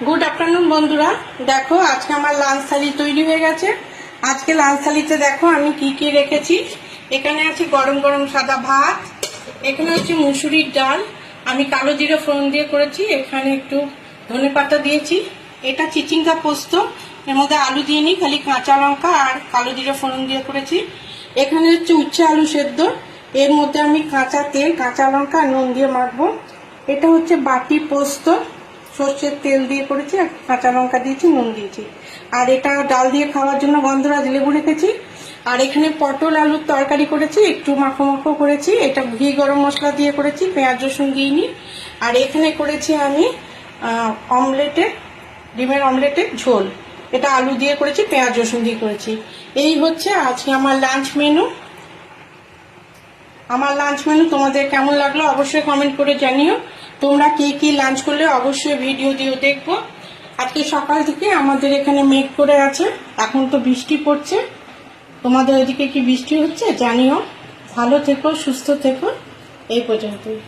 Good afternoon বন্ধুরা, দেখো আজকে আমার লাঞ্চ থালি তৈরি হয়ে গেছে। আজকে লাঞ্চ থালিতে দেখো আমি কি কি রেখেছি। এখানে আছে গরম গরম সাদা ভাত, এখানে হচ্ছে মুসুরির ডাল, আমি কালো জিরে ফোড়ন দিয়ে করেছি, এখানে একটু ধনেপাতা দিয়েছি। এটা চিচিঙ্গা পোস্ত, এর মধ্যে আলু দিয়ে নি, খালি কাঁচা লঙ্কা আর কালো জিরে ফোড়ন দিয়ে করেছি। এখানে হচ্ছে উচ্ছে আলু সেদ্ধ, এর মধ্যে আমি কাঁচা তেল, কাঁচা লঙ্কা আর নুন দিয়ে মাখবো। এটা হচ্ছে বাটি পোস্ত, সর্ষের তেল দিয়ে করেছি আর কাঁচা লঙ্কা দিয়েছি, নুন দিয়েছি। আর এটা ডাল দিয়ে খাওয়ার জন্য গন্ধরাজ লেবু রেখেছি। আর এখানে পটল আলুর তরকারি করেছি, একটু মাখো মাখো করেছি, এটা ঘি গরম মশলা দিয়ে করেছি, পেঁয়াজ রসুন দিইনি। আর এখানে করেছি আমি ডিমের অমলেটের ঝোল, এটা আলু দিয়ে করেছি, পেঁয়াজ রসুন দিয়ে করেছি। এই হচ্ছে আজকে আমার লাঞ্চ মেনু। তোমাদের কেমন লাগলো অবশ্যই কমেন্ট করে জানিও। তোমরা কে কি লাঞ্চ করলে অবশ্যই ভিডিও দিও দেখবো। আজকে সকাল থেকে আমাদের এখানে মেঘ করে আছে, এখন তো বৃষ্টি পড়ছে। তোমাদের ওইদিকে কি বৃষ্টি হচ্ছে জানিও। ভালো থেকো, সুস্থ থেকো। এই পর্যন্তই।